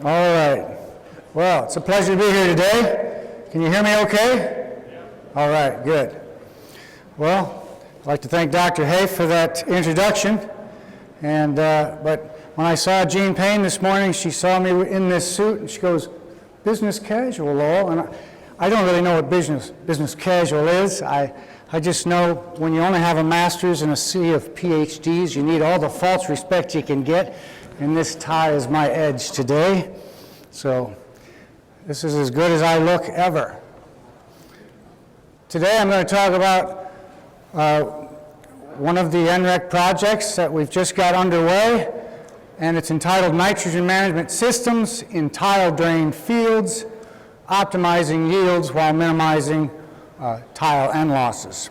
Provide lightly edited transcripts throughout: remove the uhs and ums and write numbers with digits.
All right. Well, it's a pleasure to be here today. Can you hear me okay? Yeah. All right, good. Well, I'd like to thank Dr. Hay for that introduction. And but when I saw Jean Payne this morning, she saw me in this suit, and she goes, "Business casual, Lowell." And I don't really know what business casual is. I just know when you only have a master's and a sea of PhDs, you need all the false respect you can get. And this tie is my edge today. So this is as good as I look ever. Today I'm going to talk about one of the NREC projects that we've just got underway, and it's entitled Nitrogen Management Systems in Tile-Drained Fields, Optimizing Yields While Minimizing Tile End Losses.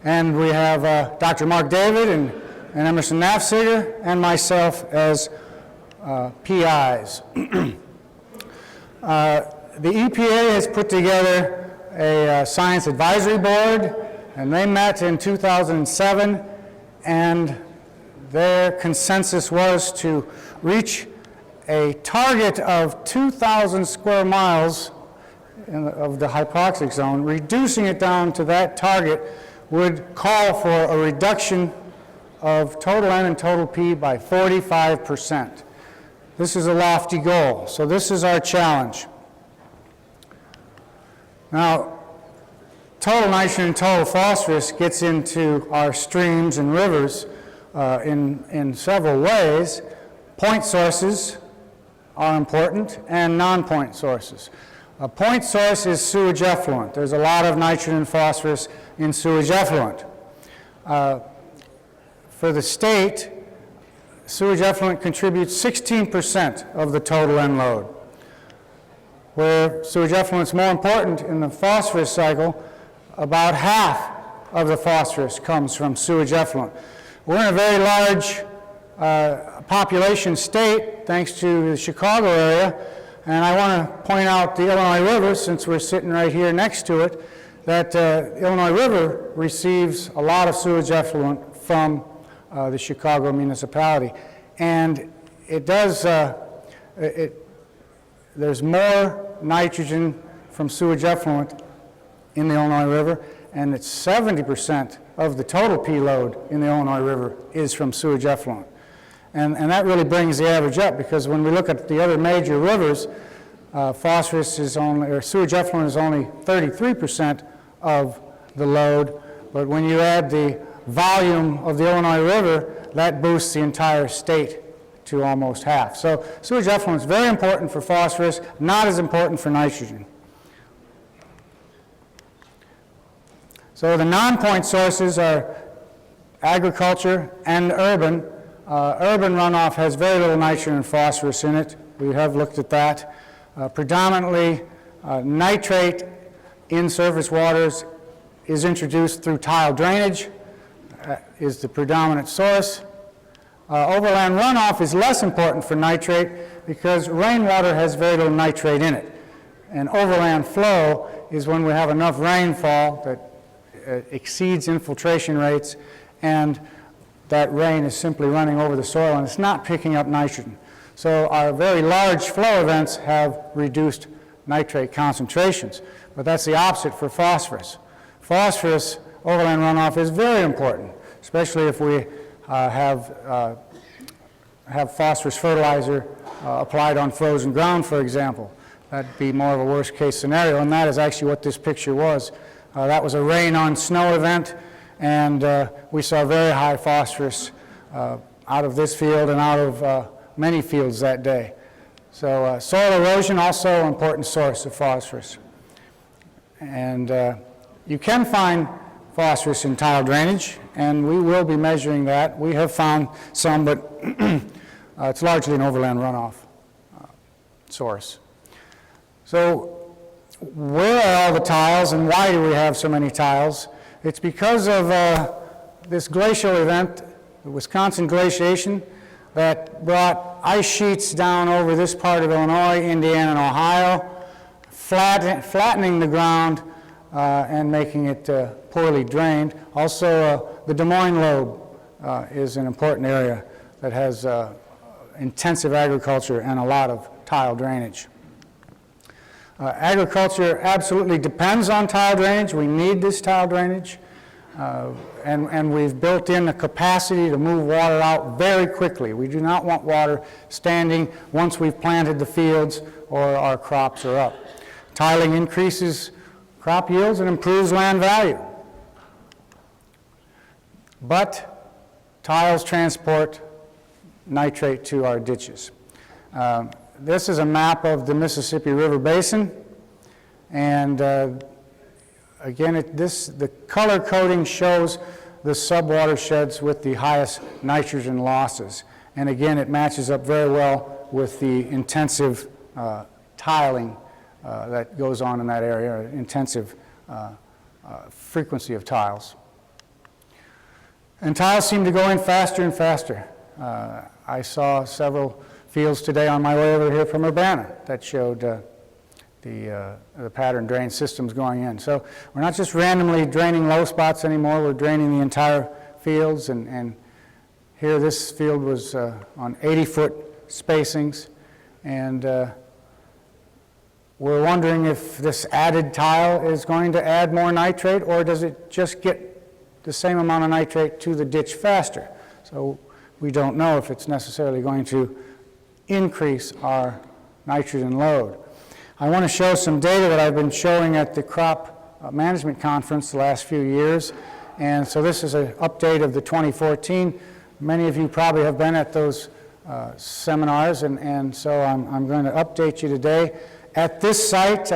And we have Dr. Mark David and Emerson Nafziger and myself as PIs. The EPA has put together a science advisory board, and they met in 2007, and their consensus was to reach a target of 2,000 square miles of the hypoxic zone. Reducing it down to that target would call for a reduction of total N and total P by 45%. This is a lofty goal, so this is our challenge. Now, total nitrogen and total phosphorus gets into our streams and rivers in several ways. Point sources are important, and non-point sources. A point source is sewage effluent. There's a lot of nitrogen and phosphorus in sewage effluent. For the state, sewage effluent contributes 16% of the total end load. Where sewage effluent is more important in the phosphorus cycle, about half of the phosphorus comes from sewage effluent. We're in a very large population state, thanks to the Chicago area, and I want to point out the Illinois River, since we're sitting right here next to it, that Illinois River receives a lot of sewage effluent from the Chicago municipality. And it does, there's more nitrogen from sewage effluent in the Illinois River, and it's 70% of the total P load in the Illinois River is from sewage effluent. And that really brings the average up, because when we look at the other major rivers, phosphorus is only, or sewage effluent is only 33% of the load, but when you add the volume of the Illinois River, that boosts the entire state to almost half. So sewage effluent is very important for phosphorus, not as important for nitrogen. So the non-point sources are agriculture and urban. Urban runoff has very little nitrogen and phosphorus in it. We have looked at that. Predominantly, nitrate in surface waters is introduced through tile drainage, is the predominant source. Overland runoff is less important for nitrate because rainwater has very little nitrate in it. And overland flow is when we have enough rainfall that exceeds infiltration rates, and that rain is simply running over the soil and it's not picking up nitrogen. So our very large flow events have reduced nitrate concentrations, but that's the opposite for phosphorus. Phosphorus overland runoff is very important, especially if we have phosphorus fertilizer applied on frozen ground, for example. That'd be more of a worst case scenario, and that is actually what this picture was. That was a rain on snow event, and we saw very high phosphorus out of this field and out of many fields that day. So soil erosion, also an important source of phosphorus. And you can find phosphorus in tile drainage, and we will be measuring that. We have found some, but it's largely an overland runoff source. So where are all the tiles, and why do we have so many tiles? It's because of this glacial event, the Wisconsin glaciation, that brought ice sheets down over this part of Illinois, Indiana, and Ohio, flattening the ground and making it poorly drained. Also, the Des Moines lobe is an important area that has intensive agriculture and a lot of tile drainage. Agriculture absolutely depends on tile drainage. We need this tile drainage. And we've built in the capacity to move water out very quickly. We do not want water standing once we've planted the fields or our crops are up. Tiling increases crop yields and improves land value. But tiles transport nitrate to our ditches. This is a map of the Mississippi River Basin, and again, the color coding shows the subwatersheds with the highest nitrogen losses. And again, it matches up very well with the intensive tiling that goes on in that area, intensive frequency of tiles. And tiles seem to go in faster and faster. I saw several fields today on my way over here from Urbana that showed the pattern drain systems going in. So we're not just randomly draining low spots anymore, we're draining the entire fields, and here this field was on 80-foot spacings, and we're wondering if this added tile is going to add more nitrate, or does it just get the same amount of nitrate to the ditch faster? So we don't know if it's necessarily going to increase our nitrogen load. I want to show some data that I've been showing at the crop management conference the last few years. And so this is an update of the 2014. Many of you probably have been at those seminars, and so I'm going to update you today. At this site,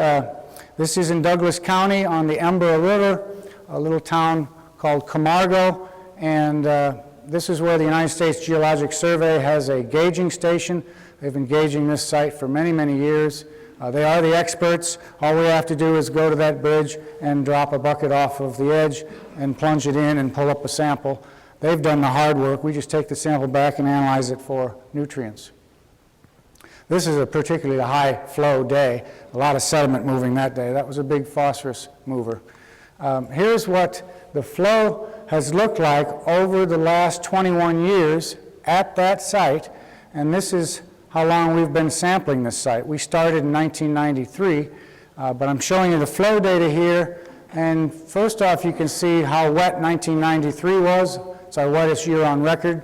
this is in Douglas County on the Ember River, a little town called Camargo, and this is where the United States Geologic Survey has a gauging station. They've been gauging this site for many, many years. They are the experts. All we have to do is go to that bridge and drop a bucket off of the edge and plunge it in and pull up a sample. They've done the hard work. We just take the sample back and analyze it for nutrients. This is a particularly high flow day. A lot of sediment moving that day. That was a big phosphorus mover. Here's what the flow has looked like over the last 21 years at that site, and this is how long we've been sampling this site. We started in 1993, but I'm showing you the flow data here, and first off you can see how wet 1993 was. It's our wettest year on record.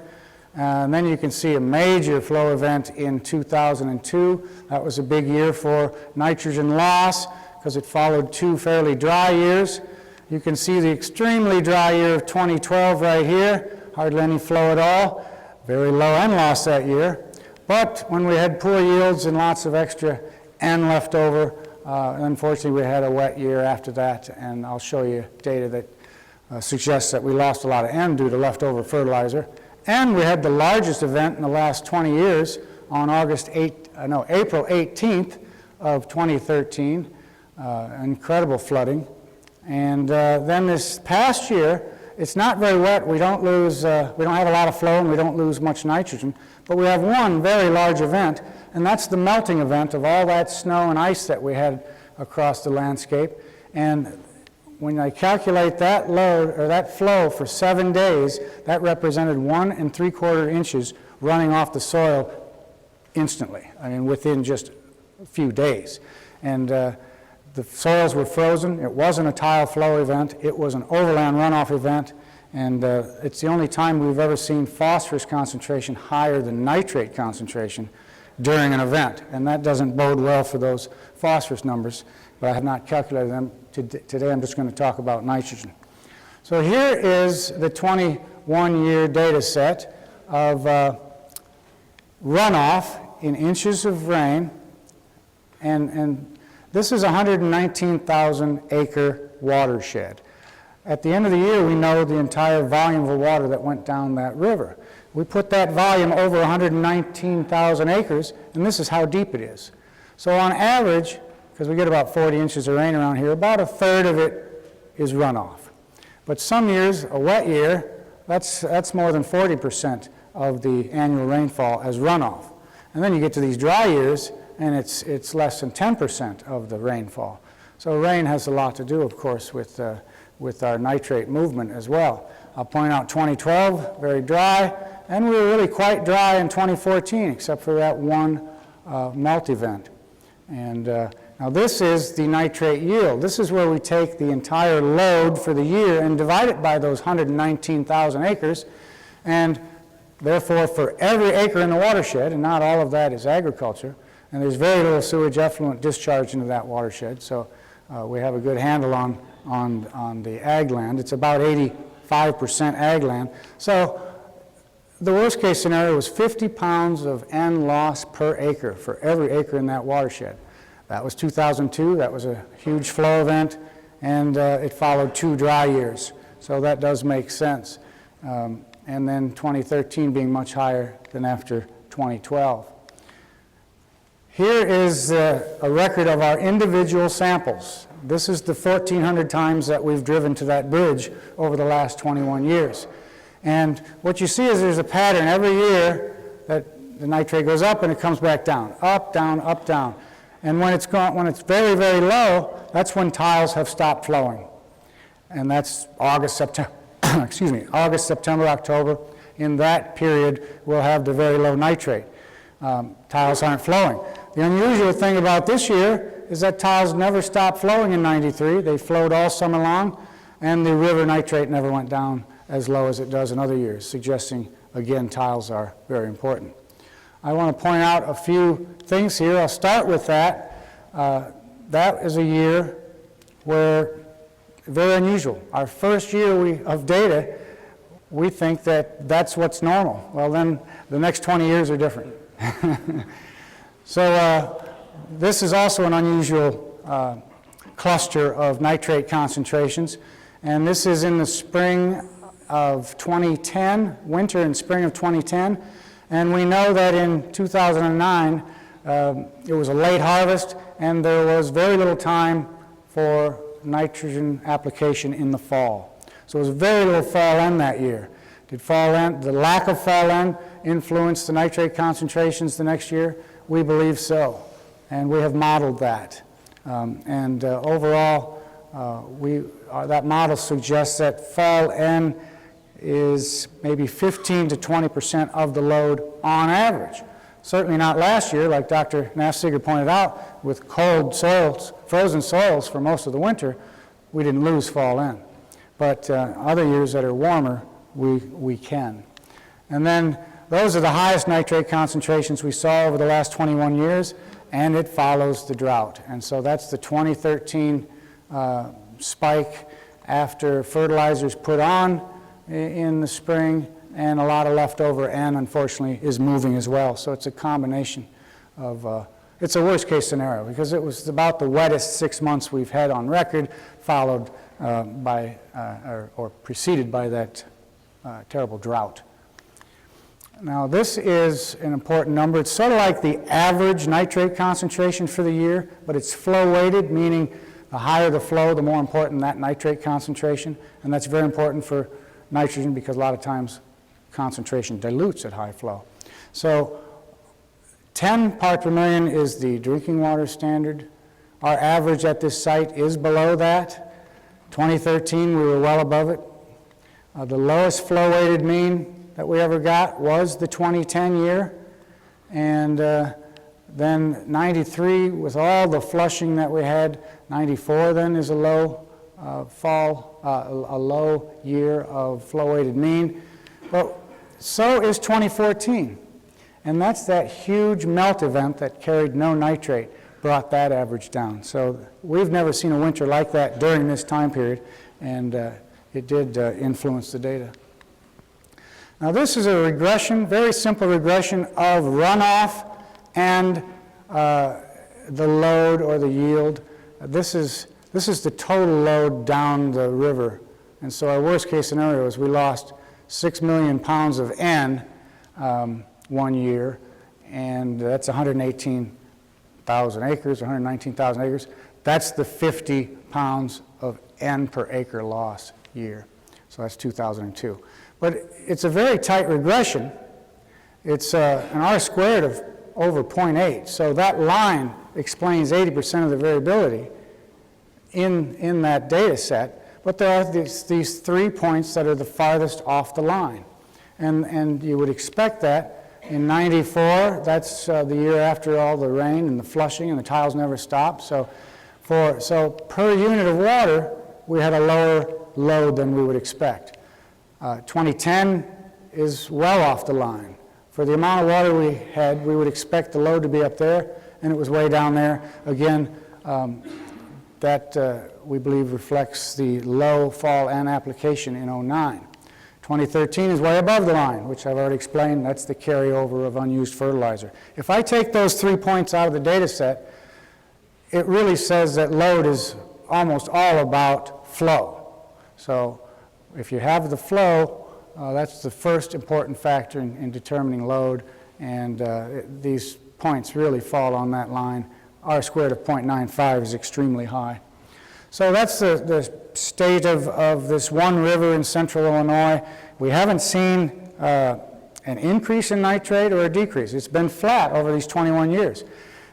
And then you can see a major flow event in 2002. That was a big year for nitrogen loss because it followed two fairly dry years. You can see the extremely dry year of 2012 right here, hardly any flow at all, very low N loss that year. But when we had poor yields and lots of extra N left over, unfortunately we had a wet year after that, and I'll show you data that suggests that we lost a lot of N due to leftover fertilizer. And we had the largest event in the last 20 years on April 18th of 2013, incredible flooding. And then this past year, it's not very wet. We don't have a lot of flow and we don't lose much nitrogen, but we have one very large event, and that's the melting event of all that snow and ice that we had across the landscape. And when I calculate that load or that flow for 7 days, that represented 1 3/4 inches running off the soil instantly. I mean, within just a few days. And the soils were frozen. It wasn't a tile flow event. It was an overland runoff event. And it's the only time we've ever seen phosphorus concentration higher than nitrate concentration during an event. And that doesn't bode well for those phosphorus numbers, but I have not calculated them. Today I'm just going to talk about nitrogen. So here is the 21-year data set of runoff in inches of rain, and this is a 119,000 acre watershed. At the end of the year, we know the entire volume of water that went down that river. We put that volume over 119,000 acres, and this is how deep it is. So on average, because we get about 40 inches of rain around here, about a third of it is runoff. But some years, a wet year, that's more than 40% of the annual rainfall as runoff. And then you get to these dry years, and it's less than 10% of the rainfall. So rain has a lot to do, of course, with our nitrate movement as well. I'll point out 2012, very dry, and we were really quite dry in 2014, except for that one melt event. And now this is the nitrate yield. This is where we take the entire load for the year and divide it by those 119,000 acres, and therefore for every acre in the watershed, and not all of that is agriculture, and there's very little sewage effluent discharge into that watershed, so we have a good handle on the ag land. It's about 85% ag land. So the worst case scenario was 50 pounds of N loss per acre for every acre in that watershed. That was 2002. That was a huge flow event, and it followed 2 dry years. So that does make sense. And then 2013 being much higher than after 2012. Here is a record of our individual samples. This is the 1,400 times that we've driven to that bridge over the last 21 years. And what you see is there's a pattern every year that the nitrate goes up and it comes back down, up, down, up, down. And when it's very, very low, that's when tiles have stopped flowing. And that's August, September, August, September, October. In that period, we'll have the very low nitrate. Tiles aren't flowing. The unusual thing about this year is that tiles never stopped flowing in '93. They flowed all summer long, and the river nitrate never went down as low as it does in other years, suggesting, again, tiles are very important. I want to point out a few things here. I'll start with that. That is a year where, very unusual. Our first year of data, we think that that's what's normal. Well, then the next 20 years are different. So this is also an unusual cluster of nitrate concentrations, and this is in the spring of 2010, winter and spring of 2010, and we know that in 2009 it was a late harvest and there was very little time for nitrogen application in the fall. So it was very little fall N that year. Did the lack of fall N influence the nitrate concentrations the next year? We believe so, and we have modeled that. Overall, that model suggests that fall N is maybe 15 to 20% of the load on average. Certainly not last year, like Dr. Nafziger pointed out, with cold soils, frozen soils for most of the winter, we didn't lose fall N. But other years that are warmer, we can. And then those are the highest nitrate concentrations we saw over the last 21 years, and it follows the drought. And so that's the 2013 spike after fertilizers put on in the spring, and a lot of leftover N, unfortunately, is moving as well. So it's a combination of, it's a worst case scenario because it was about the wettest 6 months we've had on record, followed by, or preceded by that terrible drought. Now this is an important number. It's sort of like the average nitrate concentration for the year, but it's flow weighted, meaning the higher the flow, the more important that nitrate concentration, and that's very important for nitrogen because a lot of times concentration dilutes at high flow. So 10 parts per million is the drinking water standard. Our average at this site is below that. 2013 we were well above it. The lowest flow weighted mean that we ever got was the 2010 year, and then 93 with all the flushing that we had. 94 then is a low a low year of flow weighted mean, but so is 2014, and that's that huge melt event that carried no nitrate, brought that average down. So we've never seen a winter like that during this time period, and it did influence the data. Now this is a regression, very simple regression of runoff and the load or the yield. This is the total load down the river. And so our worst case scenario is we lost 6 million pounds of N 1 year, and that's 118,000 acres, 119,000 acres. That's the 50 pounds of N per acre loss year. So that's 2002. But it's a very tight regression. It's an R squared of over 0.8. So that line explains 80% of the variability in that data set. But there are these 3 points that are the farthest off the line. And you would expect that. In 94, that's the year after all the rain and the flushing, and the tiles never stopped. So per unit of water, we had a lower load than we would expect. 2010 is well off the line. For the amount of water we had, we would expect the load to be up there, and it was way down there. Again, that we believe reflects the low fall N application in 09. 2013 is way above the line, which I've already explained. That's the carryover of unused fertilizer. If I take those 3 points out of the data set, it really says that load is almost all about flow. So if you have the flow, that's the first important factor in determining load, and these points really fall on that line. R squared of 0.95 is extremely high. So that's the state of this one river in central Illinois. We haven't seen an increase in nitrate or a decrease. It's been flat over these 21 years.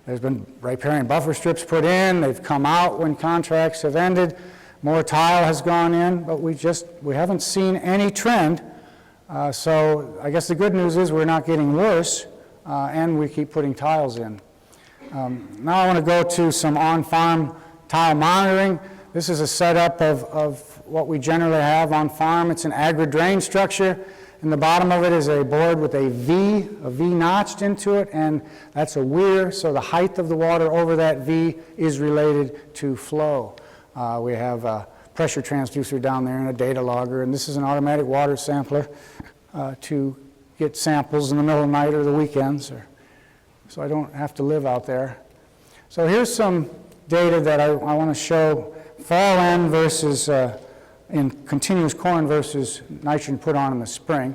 There's been riparian buffer strips put in. They've come out when contracts have ended. More tile has gone in, but we haven't seen any trend. So I guess the good news is we're not getting worse, and we keep putting tiles in. Now I want to go to some on-farm tile monitoring. This is a setup of what we generally have on farm. It's an agri-drain structure. In the bottom of it is a board with a V notched into it, and that's a weir, so the height of the water over that V is related to flow. We have a pressure transducer down there and a data logger, and this is an automatic water sampler to get samples in the middle of the night or the weekends, so I don't have to live out there. So here's some data that I want to show fall N versus in continuous corn versus nitrogen put on in the spring.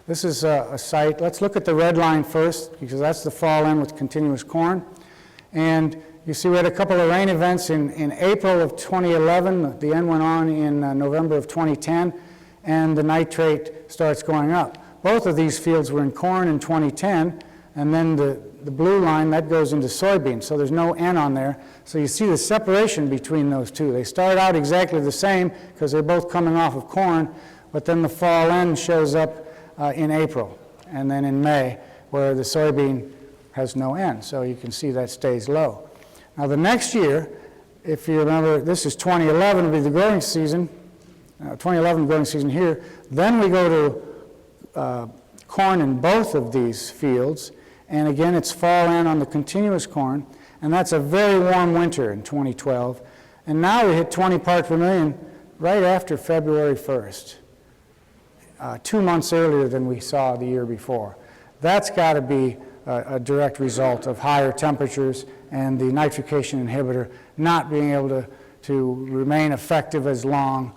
This is a site. Let's look at the red line first, because that's the fall N with continuous corn. And you see we had a couple of rain events in April of 2011. The N went on in November of 2010, and the nitrate starts going up. Both of these fields were in corn in 2010, and then the blue line, that goes into soybeans, so there's no N on there. So you see the separation between those two. They start out exactly the same because they're both coming off of corn, but then the fall N shows up in April and then in May, where the soybean has no N. So you can see that stays low. Now the next year, if you remember, this is 2011 will be the growing season, 2011 growing season here. Then we go to corn in both of these fields. And again, it's fall N on the continuous corn, and that's a very warm winter in 2012. And now we hit 20 parts per million right after February 1st, 2 months earlier than we saw the year before. That's got to be a direct result of higher temperatures and the nitrification inhibitor not being able to remain effective as long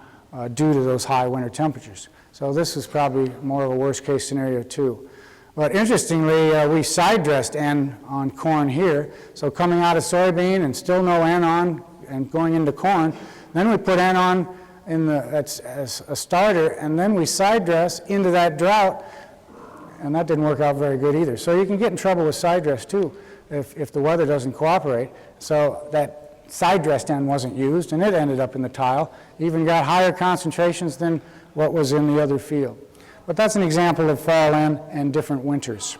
due to those high winter temperatures. So this is probably more of a worst case scenario too. But interestingly, we side dressed N on corn here. So coming out of soybean and still no N on and going into corn. Then we put N on as a starter, and then we side dress into that drought, and that didn't work out very good either. So you can get in trouble with side dress too if the weather doesn't cooperate. So that side dressed N wasn't used, and it ended up in the tile. Even got higher concentrations than what was in the other field. But that's an example of fall N and different winters.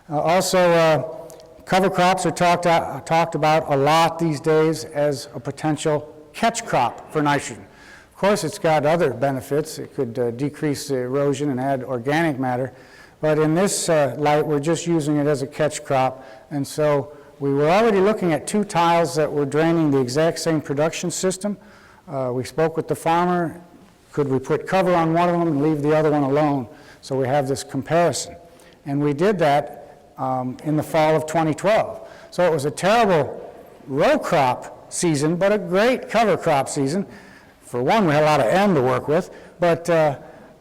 Also, cover crops are talked about a lot these days as a potential catch crop for nitrogen. Of course, it's got other benefits. It could decrease the erosion and add organic matter. But in this light, we're just using it as a catch crop. And so we were already looking at 2 tiles that were draining the exact same production system. We spoke with the farmer. Could we put cover on one of them and leave the other one alone? So we have this comparison. And we did that in the fall of 2012. So it was a terrible row crop season, but a great cover crop season. For one, we had a lot of N to work with, but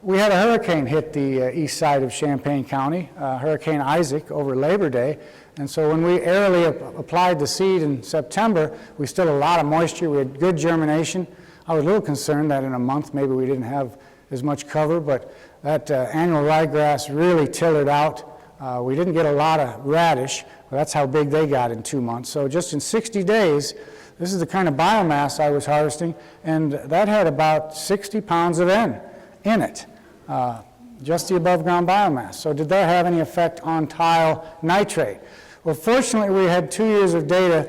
we had a hurricane hit the east side of Champaign County, Hurricane Isaac, over Labor Day. And so when we aerially applied the seed in September, we still had a lot of moisture. We had good germination. I was a little concerned that in a month maybe we didn't have as much cover, but that annual ryegrass really tillered out. We didn't get a lot of radish, but that's how big they got in 2 months. So just in 60 days, this is the kind of biomass I was harvesting, and that had about 60 pounds of N in it. just the above ground biomass. So did that have any effect on tile nitrate? Well, fortunately, we had 2 years of data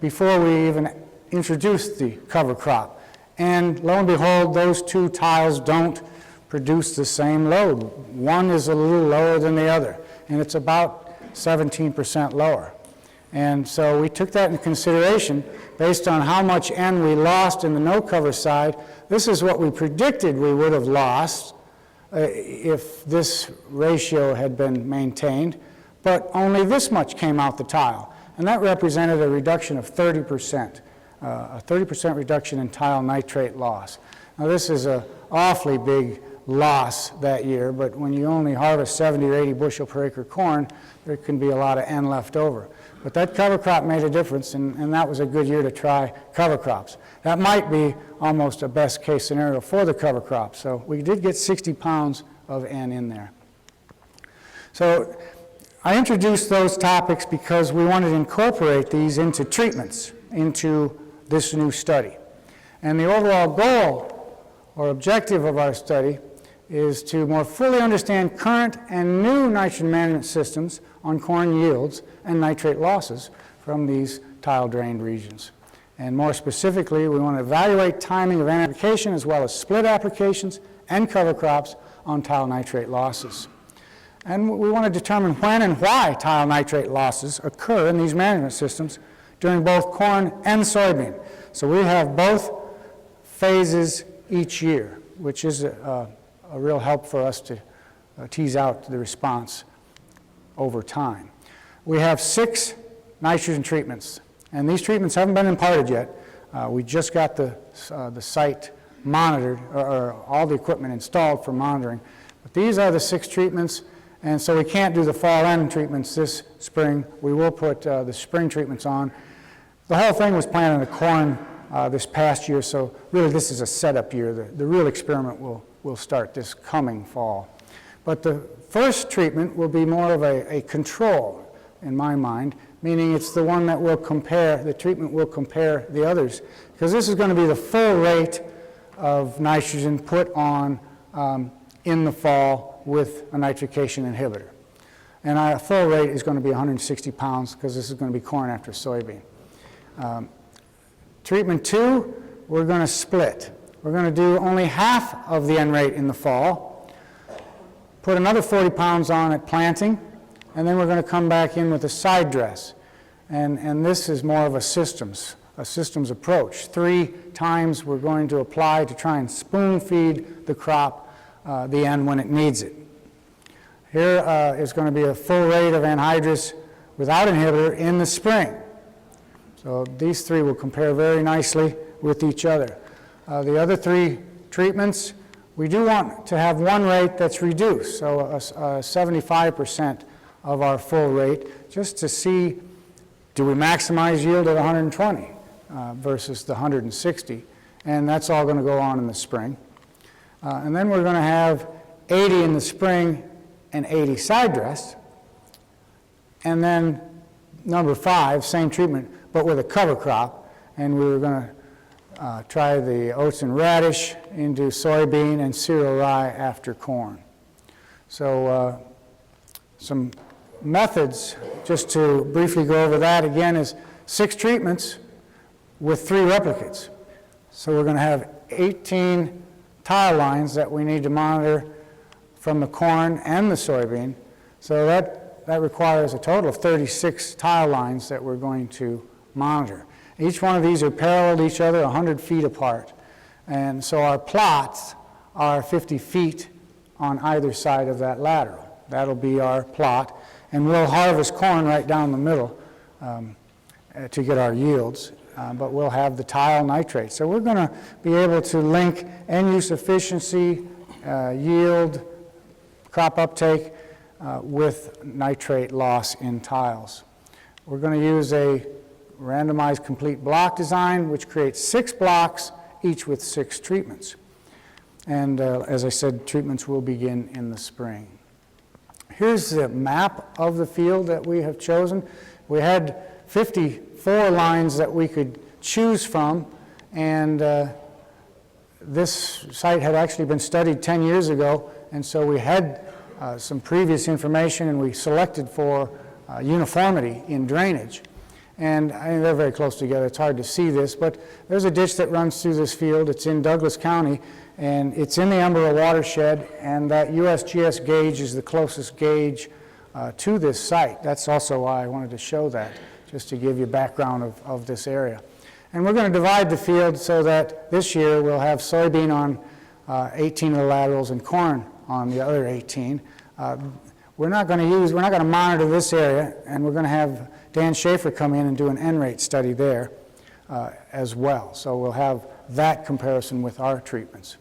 before we even introduced the cover crop. And lo and behold, those two tiles don't produce the same load. One is a little lower than the other, and it's about 17% lower. And so we took that into consideration based on how much N we lost in the no cover side. This is what we predicted we would have lost if this ratio had been maintained, but only this much came out the tile. And that represented a reduction of 30%, a 30% reduction in tile nitrate loss. Now this is an awfully big loss that year, but when you only harvest 70 or 80 bushel per acre corn, there can be a lot of N left over. But that cover crop made a difference, and that was a good year to try cover crops. That might be almost a best case scenario for the cover crop. So we did get 60 pounds of N in there. So I introduced those topics because we wanted to incorporate these into treatments, into this new study. And the overall goal or objective of our study is to more fully understand current and new nitrogen management systems on corn yields and nitrate losses from these tile-drained regions. And more specifically, we want to evaluate timing of N application as well as split applications and cover crops on tile nitrate losses. And we want to determine when and why tile nitrate losses occur in these management systems during both corn and soybean. So we have both phases each year, which is a real help for us to tease out the response over time. We have 6 nitrogen treatments, and these treatments haven't been imparted yet. We just got the site monitored, or all the equipment installed for monitoring. But these are the 6 treatments, and so we can't do the fall end treatments this spring. We will put the spring treatments on. The whole thing was planted in the corn this past year, so really this is a setup year. The real experiment will start this coming fall. But the first treatment will be more of a control, in my mind, meaning it's the one that will compare, the treatment will compare the others, because this is going to be the full rate of nitrogen put on in the fall with a nitrification inhibitor. And our full rate is going to be 160 pounds, because this is going to be corn after soybean. Treatment 2, we're going to split. We're going to do only half of the N rate in the fall, put another 40 pounds on at planting, and then we're going to come back in with a side dress. And this is more of a systems approach. 3 times we're going to apply to try and spoon feed the crop the N when it needs it. Here is going to be a full rate of anhydrous without inhibitor in the spring. So these 3 will compare very nicely with each other. The other 3 treatments, we do want to have one rate that's reduced, so 75% of our full rate, just to see, do we maximize yield at 120 versus the 160, and that's all going to go on in the spring. And then we're going to have 80 in the spring and 80 side dress, and then number 5, same treatment, but with a cover crop, and we were going to try the oats and radish into soybean and cereal rye after corn. So some methods, just to briefly go over that again, is 6 treatments with 3 replicates. So we're going to have 18 tile lines that we need to monitor from the corn and the soybean. So that requires a total of 36 tile lines that we're going to monitor. Each one of these are parallel to each other, 100 feet apart. And so our plots are 50 feet on either side of that lateral. That'll be our plot. And we'll harvest corn right down the middle to get our yields. But we'll have the tile nitrate. So we're going to be able to link end-use efficiency, yield, crop uptake with nitrate loss in tiles. We're going to use a randomized complete block design, which creates 6 blocks, each with 6 treatments. And as I said, treatments will begin in the spring. Here's the map of the field that we have chosen. We had 54 lines that we could choose from, and this site had actually been studied 10 years ago, and so we had some previous information, and we selected for uniformity in drainage. And I mean, they're very close together. It's hard to see this, but there's a ditch that runs through this field. It's in Douglas County, and it's in the Embera watershed, and that USGS gauge is the closest gauge to this site. That's also why I wanted to show that, just to give you background of this area. And we're going to divide the field so that this year we'll have soybean on 18 of the laterals and corn on the other 18. We're not going to monitor this area, and we're going to have Dan Schaefer come in and do an NREC study there as well. So we'll have that comparison with our treatments.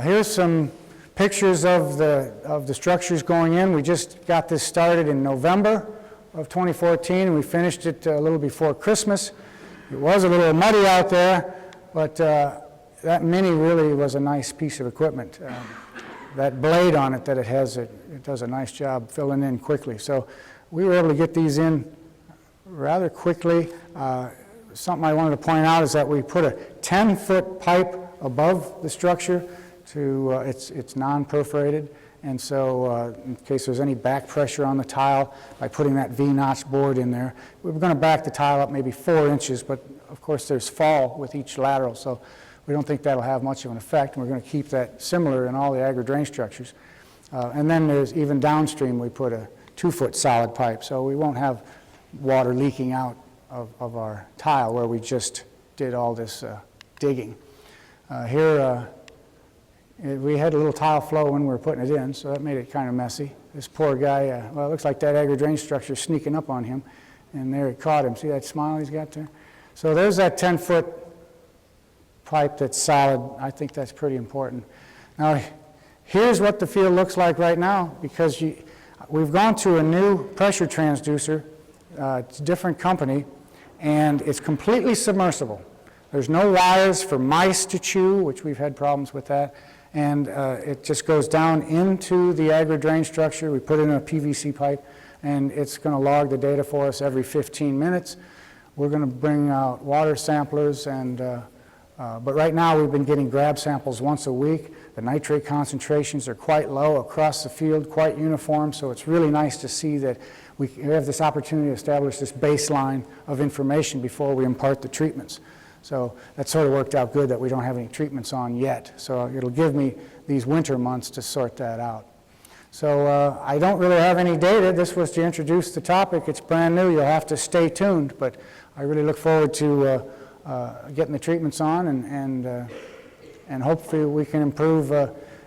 Here's some pictures of the structures going in. We just got this started in November of 2014, and we finished it a little before Christmas. It was a little muddy out there, but that Mini really was a nice piece of equipment. That blade on it that it has, it does a nice job filling in quickly. So we were able to get these in rather quickly. Something I wanted to point out is that we put a 10-foot pipe above the structure to, it's non-perforated, and so in case there's any back pressure on the tile, by putting that V-notch board in there, we were going to back the tile up maybe 4 inches, but of course there's fall with each lateral, so we don't think that'll have much of an effect, and we're going to keep that similar in all the agri-drain structures. And then there's even downstream, we put a 2-foot solid pipe, so we won't have water leaking out of our tile where we just did all this digging. Here, we had a little tile flow when we were putting it in, so that made it kind of messy. This poor guy, well, it looks like that agri-drain structure is sneaking up on him, and there it caught him. See that smile he's got there? So there's that 10-foot pipe that's solid. I think that's pretty important. Now, here's what the field looks like right now, because we've gone to a new pressure transducer. It's a different company, and it's completely submersible. There's no wires for mice to chew, which we've had problems with that, and it just goes down into the agri-drain structure. We put it in a PVC pipe, and it's going to log the data for us every 15 minutes. We're going to bring out water samplers, and but right now we've been getting grab samples once a week. The nitrate concentrations are quite low across the field, quite uniform, so it's really nice to see that we have this opportunity to establish this baseline of information before we impart the treatments. So that sort of worked out good that we don't have any treatments on yet. So it'll give me these winter months to sort that out. So I don't really have any data. This was to introduce the topic. It's brand new. You'll have to stay tuned, but I really look forward to getting the treatments on, and hopefully we can improve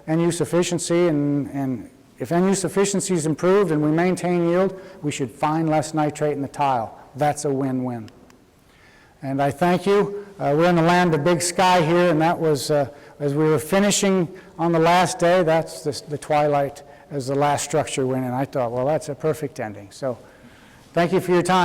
end-use efficiency, and if end-use efficiency is improved and we maintain yield, we should find less nitrate in the tile. That's a win-win. And I thank you. We're in the land of big sky here, and that was, as we were finishing on the last day, that's the twilight as the last structure went in. I thought, well, that's a perfect ending. So thank you for your time.